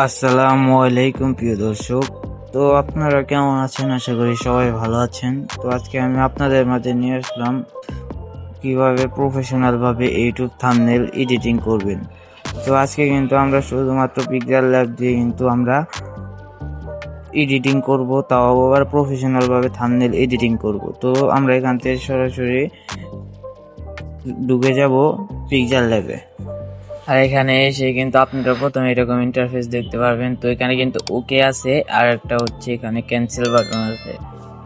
আসসালামু আলাইকুম প্রিয় দর্শক। তো আপনারা কেমন আছেন? আশা করি সবাই ভালো আছেন। তো আজকে আমি আপনাদের মাঝে নিয়ে আসলাম কিভাবে প্রফেশনাল ভাবে ইউটিউব থাম্বনেল এডিটিং করবেন। তো আজকে কিন্তু আমরা শুধুমাত্র পিক্সেল ল্যাব দিয়ে কিন্তু আমরা এডিটিং করব, তাও আবার প্রফেশনাল ভাবে থাম্বনেল এডিটিং করব। তো আমরা এখান থেকে সরাসরি ঢুকে যাব পিক্সেল ল্যাবে। আর এখানে এসে কিন্তু আপনারা প্রথমে এরকম ইন্টারফেস দেখতে পারবেন। তো এখানে কিন্তু ওকে আছে, আর একটা হচ্ছে এখানে ক্যান্সেল বাটন আছে।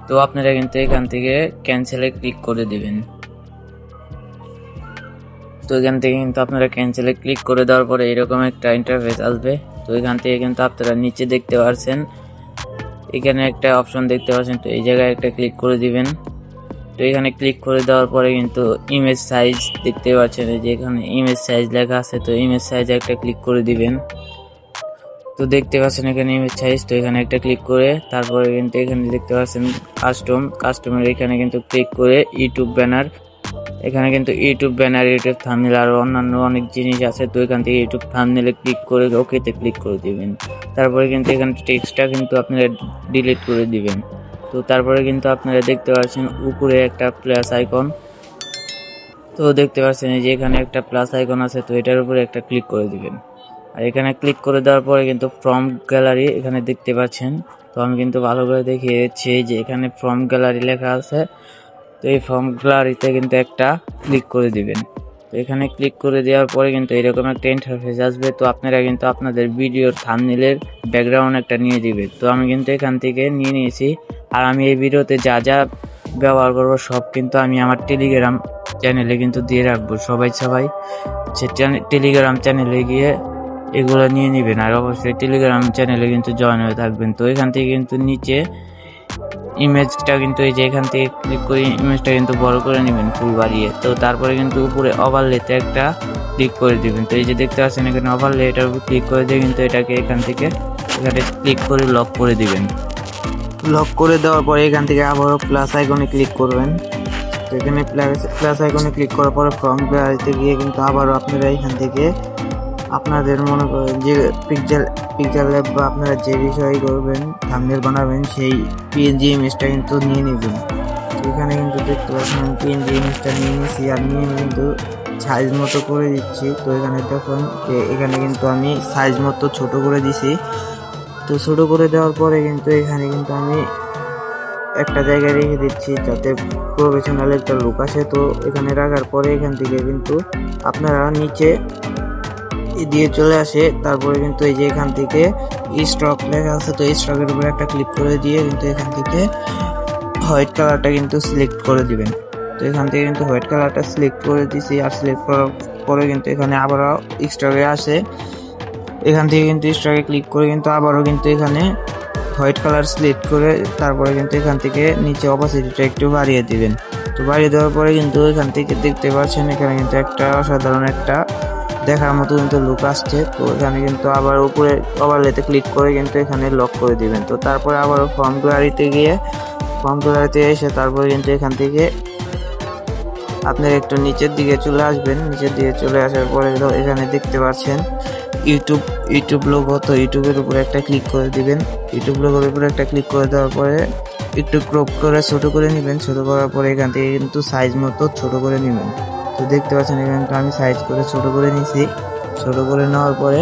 তো আপনারা কিন্তু এখান থেকে ক্যান্সেলে ক্লিক করে দিবেন। তো এখান থেকে কিন্তু আপনারা ক্যান্সেলে ক্লিক করে দেওয়ার পরে এরকম একটা ইন্টারফেস আসবে। তো এখান থেকে কিন্তু আপনারা নিচে দেখতে পাচ্ছেন, এখানে একটা অপশন দেখতে পাচ্ছেন। তো এই জায়গায় একটা ক্লিক করে দিবেন। তো এখানে ক্লিক করে দেওয়ার পরে কিন্তু ইমেজ সাইজ দেখতে পাচ্ছেন, যে এখানে ইমেজ সাইজ লেখা আছে। তো ইমেজ সাইজে একটা ক্লিক করে দিবেন। তো দেখতে পাচ্ছেন এখানে ইমেজ সাইজ, তো এখানে একটা ক্লিক করে তারপরে কিন্তু এখানে দেখতে পাচ্ছেন কাস্টমের এখানে কিন্তু ক্লিক করে ইউটিউব ব্যানার, এখানে কিন্তু ইউটিউব ব্যানার, ইউটিউব থাম্বনেল আর অন্যান্য অনেক জিনিস আছে। তো এখান থেকে ইউটিউব থাম্বনেলে ক্লিক করে ওকেতে ক্লিক করে দিবেন। তারপরে কিন্তু এখানে টেক্সটটা কিন্তু আপনারা ডিলিট করে দিবেন। তো তারপরে কিন্তু আপনারা দেখতে পাচ্ছেন উপরে একটা প্লাস আইকন। তো দেখতে পাচ্ছেন যে এখানে একটা প্লাস আইকন আছে, তো এটার উপরে একটা ক্লিক করে দিবেন। আর এখানে ক্লিক করে দেওয়ার পরে কিন্তু ফ্রম গ্যালারি এখানে দেখতে পাচ্ছেন। তো আমি কিন্তু ভালো করে দেখিয়েছি যে এখানে ফ্রম গ্যালারি লেখা আছে। তো এই ফ্রম গ্যালারিতে কিন্তু একটা ক্লিক করে দিবেন। তো এখানে ক্লিক করে দেওয়ার পরে কিন্তু এরকম একটা ইন্টারফেস আসবে। তো আপনারা কিন্তু আপনাদের ভিডিওর থাম্বনেলের ব্যাকগ্রাউন্ড একটা নিয়ে দিবেন। তো আমি কিন্তু এখান থেকে নিয়ে নিয়েছি। আর আমি এই ভিডিওতে যা যা ব্যবহার করবো সব কিন্তু আমি আমার টেলিগ্রাম চ্যানেলে কিন্তু দিয়ে রাখবো। সবাই টেলিগ্রাম চ্যানেলে গিয়ে এগুলো নিয়ে নেবেন। আর অবশ্যই টেলিগ্রাম চ্যানেলে কিন্তু জয়েন হয়ে থাকবেন। তো এখান থেকে কিন্তু নিচে ইমেজটা কিন্তু এই যে এখান থেকে ক্লিক করে ইমেজটা কিন্তু বড় করে নেবেন ফুল বাড়িয়ে। তো তারপরে কিন্তু উপরে ওভারলেতে একটা ক্লিক করে দিবেন। তো এই যে দেখতে পাচ্ছেন এখানে ওভারলে, এটার উপর ক্লিক করে দিয়ে কিন্তু এটাকে এখানে ক্লিক করে লক করে দিবেন। লক করে দেওয়ার পরে এখান থেকে আবারও প্লাস আইকনে ক্লিক করবেন। তো এখানে প্লাস আইকনে ক্লিক করার পরে ফর্ম গ্যালারিতে গিয়ে কিন্তু আবারও আপনারা এখান থেকে আপনাদের মনে করেন যে পিক্সেল ল্যাব বা আপনারা যে বিষয় করবেন থাম্বনেল বানাবেন সেই পিএনজি ইমেজটা কিন্তু নিয়ে নেবেন। তো এখানে কিন্তু দেখতে পাচ্ছেন পিএনজি ইমেজটা নিয়ে নিয়েছি, আর নিয়ে কিন্তু সাইজ মতো করে দিচ্ছি। তো এখানে দেখুন যে এখানে কিন্তু আমি সাইজ মতো ছোট করে দিছি। তো ছোট করে দেওয়ার পরে কিন্তু এখানে কিন্তু আমি একটা জায়গায় রেখে দিচ্ছি যাতে প্রফেশনাল একটা লুক আসে। তো এখানে রাখার পরে এখান থেকে কিন্তু আপনারা নিচে দিয়ে চলে আসে। তারপরে কিন্তু এই যে এখান থেকে স্টক লেখা আছে, তো স্টকের উপরে একটা ক্লিক করে দিয়ে কিন্তু এখান থেকে হোয়াইট কালারটা কিন্তু সিলেক্ট করে দিবেন। তো এখান থেকে কিন্তু হোয়াইট কালারটা সিলেক্ট করে দিছি। আর সিলেক্ট করার পরে কিন্তু এখানে আবারও স্টকে আসে, এখান থেকে কিন্তু স্টকে ক্লিক করে কিন্তু আবারও কিন্তু এখানে হোয়াইট কালার সিলেক্ট করে তারপরে কিন্তু এখান থেকে নিচে অপাসিটিটা একটু বাড়িয়ে দিবেন। তো বাড়িয়ে দেওয়ার পরে কিন্তু এখান থেকে দেখতে পাচ্ছেন এখানে কিন্তু একটা অসাধারণ একটা দেখার মতো কিন্তু লুক আসছে। তো এখানে কিন্তু আবার উপরে ওভারলেতে ক্লিক করে কিন্তু এখানে লক করে দিবেন। তো তারপরে আবারও ফর্ম গ্যালারিতে এসে তারপরে কিন্তু এখান থেকে আপনার একটু নিচের দিকে চলে আসবেন। নিচের দিকে চলে আসার পরে এখানে দেখতে পাচ্ছেন ইউটিউব লোগো। তো ইউটিউবের উপরে একটা ক্লিক করে দিবেন। ইউটিউব লোগোর উপরে একটা ক্লিক করে দেওয়ার পরে একটু ক্রপ করে ছোট করে নেবেন। ছোট করার পরে এখান থেকে কিন্তু সাইজ মতো ছোট করে নেবেন। তো দেখতে পাচ্ছেন এখানে আমি সাইজ করে ছোট করে নিয়েছি। ছোট করে নেওয়ার পরে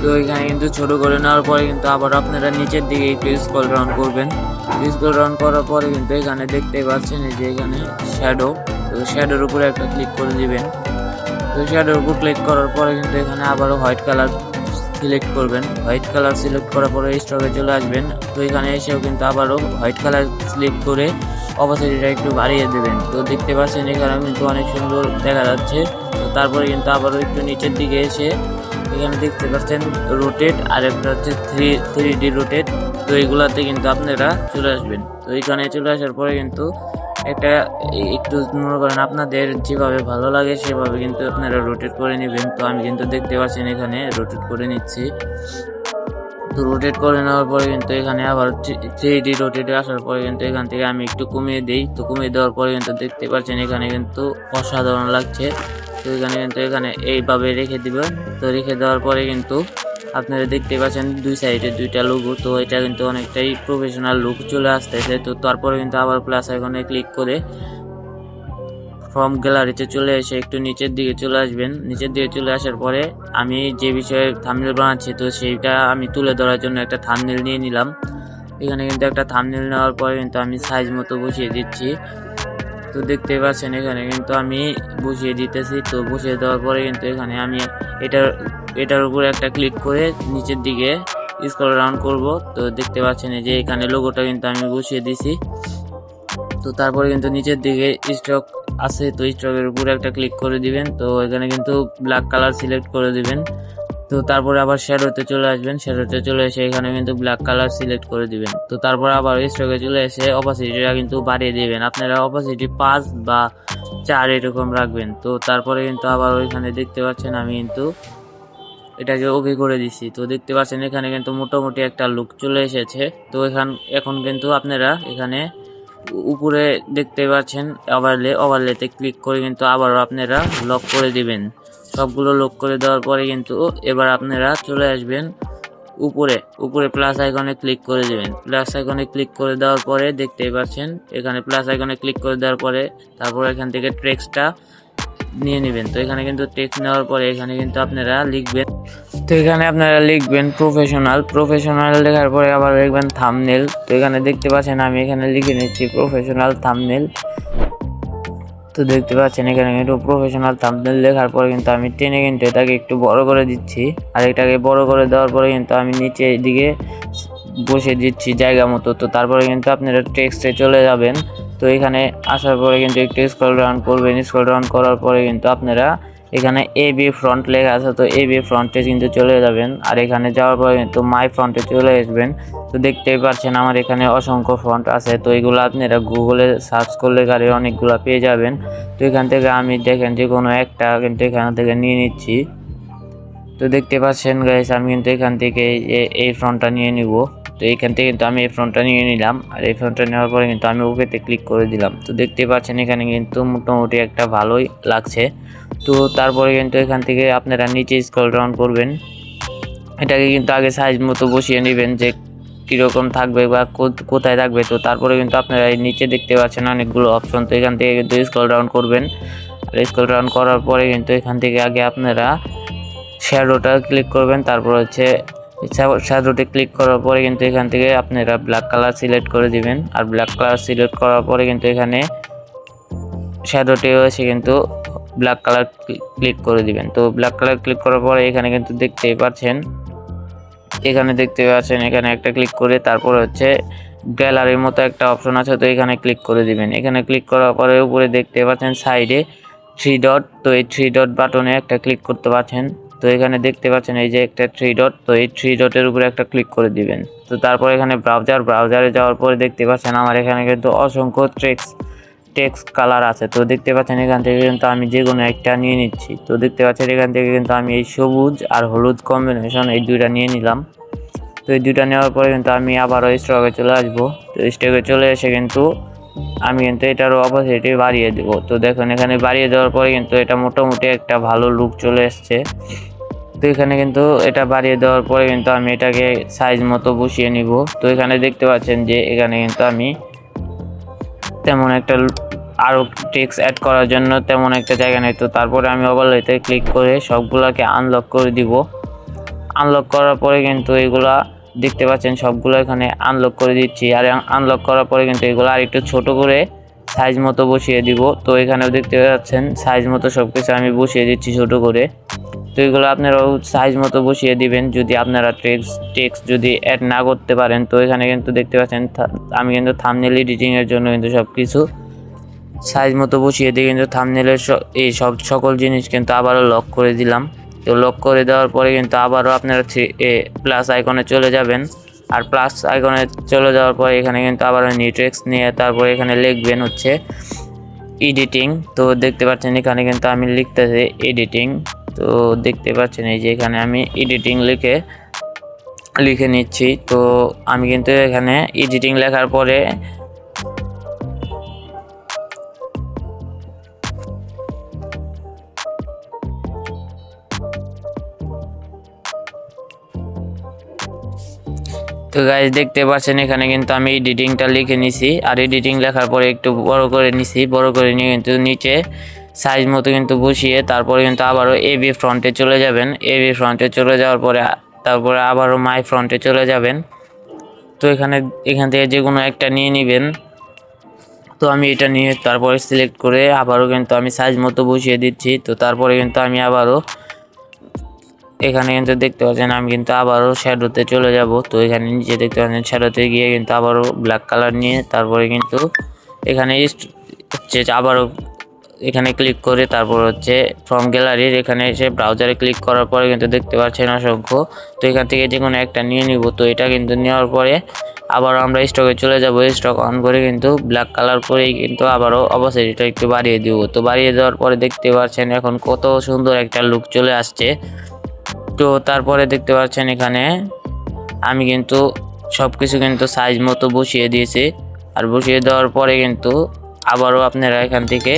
তো এখানে কিন্তু ছোট করে নেওয়ার পরে কিন্তু আবার আপনারা নিচের দিকে একটু স্ক্রল ডাউন করবেন। স্ক্রল ডাউন করার পরে কিন্তু এখানে দেখতে পাচ্ছেন যে এখানে শ্যাডো, তো শ্যাডোর উপরে একটা ক্লিক করে দিবেন। তো শ্যাডোর উপর ক্লিক করার পরে কিন্তু এখানে আবারও হোয়াইট কালার সিলেক্ট করবেন। হোয়াইট কালার সিলেক্ট করার পরে স্টকে চলে আসবেন। তো এখানে এসেও কিন্তু আবারও হোয়াইট কালার সিলেক্ট করে অপাসিটিটা একটু বাড়িয়ে দেবেন। তো দেখতে পাচ্ছেন এখানে কিন্তু অনেক সুন্দর দেখা যাচ্ছে। তো তারপরে কিন্তু আবারও একটু নিচের দিকে এসে এখানে দেখতে পাচ্ছেন রোটেট, আর একটা হচ্ছে 3D রোটেট। তো এইগুলাতে কিন্তু আপনারা চলে আসবেন। তো এখানে চলে আসার পরে কিন্তু একটা একটু মনে করেন আপনাদের যেভাবে ভালো লাগে সেভাবে কিন্তু আপনারা রোটেট করে নেবেন। তো আমি কিন্তু দেখতে পাচ্ছেন এখানে রোটেট করে নিচ্ছি। তো রোটেট করে নেওয়ার পরে কিন্তু এখানে আবার 3D রোটেটে আসার পরে কিন্তু এখান থেকে আমি একটু কমিয়ে দিই। তো কমিয়ে দেওয়ার পরে কিন্তু দেখতে পাচ্ছেন এখানে কিন্তু অসাধারণ লাগছে। তো এখানে এইভাবে রেখে দিবেন। তো রেখে দেওয়ার পরে কিন্তু আপনারা দেখতে পাচ্ছেন দুই সাইডে দুইটা লোগো। তো এটা কিন্তু অনেকটাই প্রফেশনাল লুক চলে আসতেছে। তো তারপরে কিন্তু আবার প্লাস আইকনে ক্লিক করে ফ্রম গ্যালারিতে চলে এসে একটু নিচের দিকে চলে আসবেন। নিচের দিকে চলে আসার পরে আমি যে বিষয়ে থাম্বনেল বানাচ্ছি তো সেইটা আমি তুলে ধরার জন্য একটা থাম্বনেল নিয়ে নিলাম। এখানে কিন্তু একটা থাম্বনেল নেওয়ার পরে কিন্তু আমি সাইজ মতো বসিয়ে দিচ্ছি। তো দেখতে পাচ্ছেন এখানে কিন্তু আমি বসিয়ে দিতেছি। তো বসিয়ে দেওয়ার পরে কিন্তু এখানে আমি এটার উপরে একটা ক্লিক করে নিচের দিকে স্ক্রল ডাউন করব। তো দেখতে পাচ্ছেন যে এখানে লোগোটা কিন্তু আমি বসিয়ে দিছি। তো তারপরে কিন্তু নিচের দিকে স্টক আছে, তো স্টকের উপরে একটা ক্লিক করে দিবেন। তো এখানে কিন্তু ব্ল্যাক কালার সিলেক্ট করে দিবেন। তো তারপরে আবার শ্যাডোতে চলে আসবেন। শ্যাডোতে চলে এসে এখানে কিন্তু ব্ল্যাক কালার সিলেক্ট করে দিবেন। তো তারপর আবার স্টকে চলে এসে অপাসিটিটা কিন্তু বাড়িয়ে দিবেন। আপনারা অপাসিটি 5 বা 4 এরকম রাখবেন। তো তারপরে কিন্তু আবার ওইখানে দেখতে পাচ্ছেন আমি কিন্তু এটাকে ওকে করে দিছি। তো দেখতে পাচ্ছেন এখানে কিন্তু মোটামুটি একটা লুক চলে এসেছে। তো এখন কিন্তু আপনারা এখানে উপরে দেখতে পাচ্ছেন ওভারলেতে ক্লিক করে কিন্তু আবারও আপনারা লক করে দিবেন। সবগুলো লক করে দেওয়ার পরে কিন্তু এবার আপনারা চলে আসবেন উপরে প্লাস আইকনে ক্লিক করে দিবেন। প্লাস আইকনে ক্লিক করে দেওয়ার পরে দেখতেই পাচ্ছেন এখানে প্লাস আইকনে ক্লিক করে দেওয়ার পরে তারপর এখান থেকে টেক্সটটা নিয়ে নেবেন। তো এখানে কিন্তু টেক্সট নেওয়ার পরে এখানে কিন্তু আপনারা লিখবেন। তো এখানে আপনারা লিখবেন প্রফেশনাল লেখার পরে আবার লিখবেন থাম্বনেল। তো এখানে দেখতে পাচ্ছেন আমি এখানে লিখে নিচ্ছি প্রফেশনাল থাম্বনেল। তো দেখতে পাচ্ছেন এখানে কিন্তু প্রফেশনাল থাম্বনেল লেখার পরে কিন্তু আমি টেনে কিন্তু এটাকে একটু বড় করে দিচ্ছি। আর এটাকে বড় করে দেওয়ার পরে কিন্তু আমি নিচে দিকে বসে দিচ্ছি জায়গা মতো। তো তারপরে কিন্তু আপনারা টেক্সটে চলে যাবেন। তো এখানে আসার পরে কিন্তু একটু স্ক্রল ডাউন করবেন। স্ক্রল ডাউন করার পরে কিন্তু আপনারা এখানে এবি ফ্রন্ট লেখা আছে, তো এবি ফ্রন্টে কিন্তু চলে যাবেন। আর এখানে যাওয়ার পরে কিন্তু মাই ফ্রন্টে চলে আসবেন। তো দেখতেই পাচ্ছেন আমার এখানে অসংখ্য ফন্ট আছে। তো এগুলো আপনারা গুগলে সার্চ করলে গাড়ি অনেকগুলো পেয়ে যাবেন। তো এখান থেকে আমি দেখেন যে কোনো একটা কিন্তু এখান থেকে নিয়ে নিচ্ছি। তো দেখতে পাচ্ছেন গাইস আমি কিন্তু এখান থেকে এই ফ্রন্টটা নিয়ে নিব। তো এইখান থেকে কিন্তু আমি এই ফ্রন্টটা নিয়ে নিলাম। আর এই ফ্রন্টটা নেওয়ার পরে কিন্তু আমি ওকেতে ক্লিক করে দিলাম। তো দেখতে পাচ্ছেন এখানে কিন্তু মোটামুটি একটা ভালোই লাগছে। তো তারপরে কিন্তু এখান থেকে আপনারা নিচে স্ক্রল ডাউন করবেন। এটাকে কিন্তু আগে সাইজ মতো বসিয়ে নেবেন যে কীরকম থাকবে বা কোথায় থাকবে। তো তারপরে কিন্তু আপনারা এই নিচে দেখতে পাচ্ছেন অনেকগুলো অপশন। তো এখান থেকে কিন্তু স্ক্রল ডাউন করবেন। আর স্ক্রল ডাউন করার পরে কিন্তু এখান থেকে আগে আপনারা শ্যাডোটা ক্লিক করবেন। তারপর হচ্ছে শ্যাডোতে ক্লিক করার পরে কিন্তু এখান থেকে আপনারা ব্ল্যাক কালার সিলেক্ট করে দিবেন। আর ব্ল্যাক কালার সিলেক্ট করার পরে কিন্তু এখানে শ্যাডোতেও এসে কিন্তু ব্ল্যাক কালার ক্লিক করে দিবেন। তো ব্ল্যাক কালার ক্লিক করার পরে এখানে কিন্তু দেখতেই পাচ্ছেন এখানে একটা ক্লিক করে তারপর হচ্ছে গ্যালারির মতো একটা অপশন আছে। তো এখানে ক্লিক করে দিবেন। এখানে ক্লিক করার পরে উপরে দেখতে পাচ্ছেন সাইডে 3 ডট। তো এই 3 ডট বাটনে একটা ক্লিক করতে পারছেন। তো এখানে দেখতে পাচ্ছেন এই যে একটা 3 ডট। তো এই 3 ডটের উপরে একটা ক্লিক করে দিবেন। তো তারপর এখানে ব্রাউজারে যাওয়ার পরে দেখতে পাচ্ছেন আমার এখানে কিন্তু অসংখ্য টেক্সট কালার আছে। তো দেখতে পাচ্ছেন এখান থেকে কিন্তু আমি যে কোনো একটা নিয়ে নিচ্ছি। তো দেখতে পাচ্ছেন এখান থেকে কিন্তু আমি এই সবুজ আর হলুদ কম্বিনেশন এই দুইটা নিয়ে নিলাম। তো এই দুইটা নেওয়ার পরে কিন্তু আমি আবারও স্টকে চলে আসবো। তো স্টকে চলে এসে কিন্তু আমি কিন্তু এটারও অপোজিটে বাড়িয়ে দেবো। তো দেখুন এখানে বাড়িয়ে দেওয়ার পরে কিন্তু এটা মোটামুটি একটা ভালো লুক চলে এসছে। তো এখানে কিন্তু এটা বাড়িয়ে দেওয়ার পরে কিন্তু আমি এটাকে সাইজ মতো বসিয়ে নিব। তো এখানে দেখতে পাচ্ছেন যে এখানে কিন্তু আমি তেমন একটা আরও টেক্সট অ্যাড করার জন্য তেমন একটা জায়গা নেই। তো তারপরে আমি ওভারলেতে ক্লিক করে সবগুলোকে আনলক করে দিব। আনলক করার পরে কিন্তু এগুলা দেখতে পাচ্ছেন সবগুলো এখানে আনলক করে দিচ্ছি। আর আনলক করার পরে কিন্তু এগুলো আর একটু ছোট করে সাইজ মতো বসিয়ে দিব। তো এখানেও দেখতে পাচ্ছেন সাইজ মতো সব কিছু আমি বসিয়ে দিচ্ছি ছোট করে। তো এগুলো আপনারাও সাইজ মতো বসিয়ে দিবেন যদি আপনারা টেক্সট যদি অ্যাড না করতে পারেন। তো এখানে কিন্তু দেখতে পাচ্ছেন আমি কিন্তু থাম্বনেল এডিটিংয়ের জন্য কিন্তু সব কিছু সাইজ মতো বসিয়ে দিয়ে কিন্তু থাম্বনেলের এই সকল জিনিস কিন্তু আবারও লক করে দিলাম। তো লক করে দেওয়ার পরে কিন্তু আবারও আপনারা প্লাস আইকনে চলে যাবেন। আর প্লাস আইকনে চলে যাওয়ার পরে এখানে কিন্তু আবারও নিউ টেক্সট নিয়ে তারপরে এখানে লিখবেন হচ্ছে এডিটিং। তো দেখতে পাচ্ছেন এখানে কিন্তু আমি লিখতেছি এডিটিং। তো দেখতে পাচ্ছেন এই যে এখানে আমি এডিটিং লিখে নিচ্ছি। তো আমি কিন্তু এখানে এডিটিং লেখার পরে তো গাইস দেখতে পাচ্ছেন এখানে কিন্তু আমি এডিটিংটা লিখে নিছি, আর এডিটিং লেখার পরে একটু বড় করে নিছি, বড় করে নিয়ে কিন্তু নিচে সাইজ মতো কিন্তু বসিয়ে তারপরে কিন্তু আবারও এবি ফ্রন্টে চলে যাবেন। এবি ফ্রন্টে চলে যাওয়ার পরে তারপরে আবারও মাই ফ্রন্টে চলে যাবেন। তো এখান থেকে যে কোনো একটা নিয়ে নেবেন। তো আমি এটা নিয়ে তারপরে সিলেক্ট করে আবারও কিন্তু আমি সাইজ মতো বসিয়ে দিচ্ছি। তো তারপরে কিন্তু আমি আবারও এখানে কিন্তু দেখতে পাচ্ছেন আমি কিন্তু আবারও শ্যাডোতে চলে যাব। তো এখানে নিচে দেখতে পাচ্ছেন শ্যাডোতে গিয়ে কিন্তু আবারও ব্ল্যাক কালার নিয়ে তারপরে কিন্তু এখানে হচ্ছে আবারও এখানে ক্লিক করে তারপর হচ্ছে ফ্রম গ্যালারির এখানে এসে ব্রাউজারে ক্লিক করার পরে কিন্তু দেখতে পাচ্ছেন অসংখ্য। তো এখান থেকে যে কোনো একটা নিয়ে নিব। তো এটা কিন্তু নেওয়ার পরে আবার আমরা স্টকে চলে যাব। স্টক অন করে কিন্তু ব্ল্যাক কালার করেই কিন্তু আবারও অবসিডিটা একটু বাড়িয়ে দিব। তো বাড়িয়ে দেওয়ার পরে দেখতে পাচ্ছেন এখন কত সুন্দর একটা লুক চলে আসছে। তো তারপরে দেখতে পাচ্ছেন এখানে আমি কিন্তু সব কিছু কিন্তু সাইজ মতো বসিয়ে দিয়েছি। আর বসিয়ে দেওয়ার পরে কিন্তু আবারও আপনারা এখান থেকে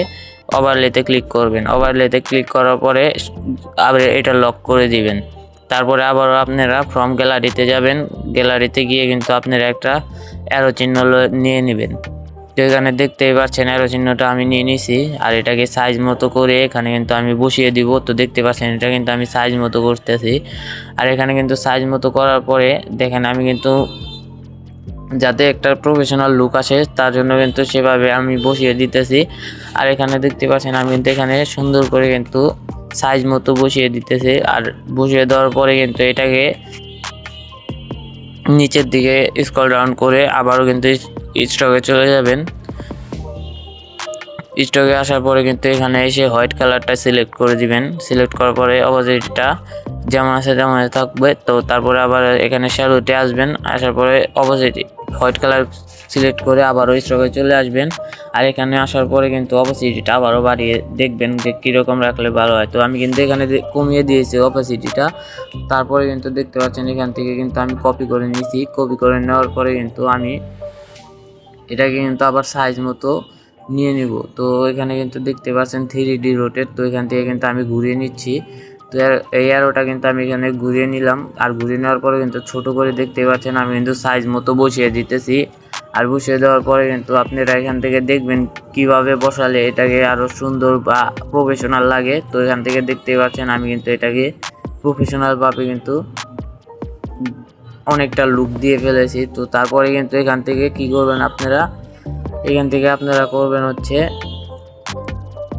ওভারলেতে ক্লিক করবেন। ওভারলেতে ক্লিক করার পরে আবার এটা লক করে দিবেন। তারপরে আবারও আপনারা ফ্রম গ্যালারিতে যাবেন। গ্যালারিতে গিয়ে কিন্তু আপনারা একটা অ্যারো চিহ্ন নিয়ে নেবেন। তো এখানে দেখতেই পাচ্ছেন অ্যারো চিহ্নটা আমি নিয়ে নিছি, আর এটাকে সাইজ মতো করে এখানে কিন্তু আমি বসিয়ে দিব। তো দেখতে পাচ্ছেন এটা কিন্তু আমি সাইজ মতো করতেছি। আর এখানে কিন্তু সাইজ মতো করার পরে দেখেন আমি কিন্তু যাতে একটা প্রফেশনাল লুক আসে তার জন্য কিন্তু সেভাবে আমি বসিয়ে দিতেছি। আর এখানে দেখতে পাচ্ছেন আমি কিন্তু এখানে সুন্দর করে কিন্তু সাইজ মতো বসিয়ে দিতেছি। আর বসিয়ে দেওয়ার পরে কিন্তু এটাকে নিচের দিকে স্ক্রল ডাউন করে আবারও কিন্তু স্টকে চলে যাবেন। স্টকে আসার পরে কিন্তু এখানে এসে হোয়াইট কালারটা সিলেক্ট করে দিবেন। সিলেক্ট করার পরে অপোজিটটা যেমন আছে তেমন থাকবে। তো তারপরে আবার এখানে শ্যাডোতে আসবেন। আসার পরে অপোজিট হোয়াইট কালার সিলেক্ট করে আবারও স্টকে চলে আসবেন। আর এখানে আসার পরে কিন্তু অপোসিটিটা আবারও বাড়িয়ে দেখবেন যে কীরকম রাখলে ভালো হয়। তো আমি কিন্তু এখানে কমিয়ে দিয়েছি অপোসিটিটা। তারপরে কিন্তু দেখতে পাচ্ছেন এখান থেকে কিন্তু আমি কপি করে নিয়েছি। কপি করে নেওয়ার পরে কিন্তু আমি এটাকে কিন্তু আবার সাইজ মতো নিয়ে নিব। তো এখানে কিন্তু দেখতে পাচ্ছেন 3D রোটেট। তো এখান থেকে কিন্তু আমি ঘুরিয়ে নিচ্ছি। তো এই অ্যারোটা কিন্তু আমি এখানে ঘুরিয়ে নিলাম। আর ঘুরিয়ে নেওয়ার পরে কিন্তু ছোট করে দেখতে পাচ্ছেন আমি কিন্তু সাইজ মতো বসিয়ে দিতেছি। আর বসিয়ে দেওয়ার পরে কিন্তু আপনারা এখান থেকে দেখবেন কিভাবে বসালে এটাকে আরও সুন্দর বা প্রফেশনাল লাগে। তো এখান থেকে দেখতে পাচ্ছেন আমি কিন্তু এটাকে প্রফেশনালভাবে কিন্তু অনেকটা লুক দিয়ে ফেলেছি। তো তারপরে কিন্তু এখান থেকে কি করবেন আপনারা, এখান থেকে আপনারা করবেন হচ্ছে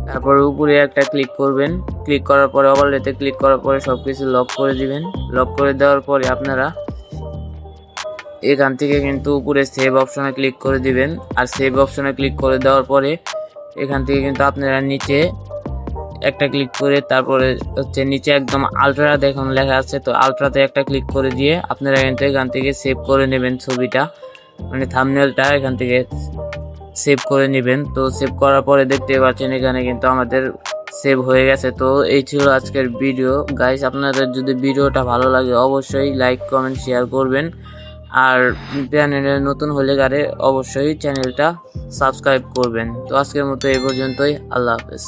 তারপরে উপরে একটা ক্লিক করবেন। ক্লিক করার পরে ওভারলেতে ক্লিক করার পরে সব কিছু লক করে দিবেন। লক করে দেওয়ার পরে আপনারা এখান থেকে কিন্তু উপরে সেভ অপশনে ক্লিক করে দিবেন। আর সেভ অপশনে ক্লিক করে দেওয়ার পরে এখান থেকে কিন্তু আপনারা নিচে একটা ক্লিক করে তারপরে হচ্ছে নিচে একদম আলট্রা দেখুন লেখা আছে। তো আলট্রাতে একটা ক্লিক করে দিয়ে আপনারা কিন্তু এখান থেকে সেভ করে নেবেন ছবিটা, মানে থাম্বনেলটা এখান থেকে সেভ করে নেবেন। তো সেভ করার পরে দেখতে পাচ্ছেন এখানে কিন্তু আমাদের সেভ হয়ে গেছে। তো এই ছিল আজকের ভিডিও গাইস। আপনাদের যদি ভিডিওটা ভালো লাগে অবশ্যই লাইক কমেন্ট শেয়ার করবেন। আর চ্যানেলে নতুন হলে অবশ্যই চ্যানেলটা সাবস্ক্রাইব করবেন। তো আজকের মতো এই পর্যন্তই। আল্লাহ হাফেজ।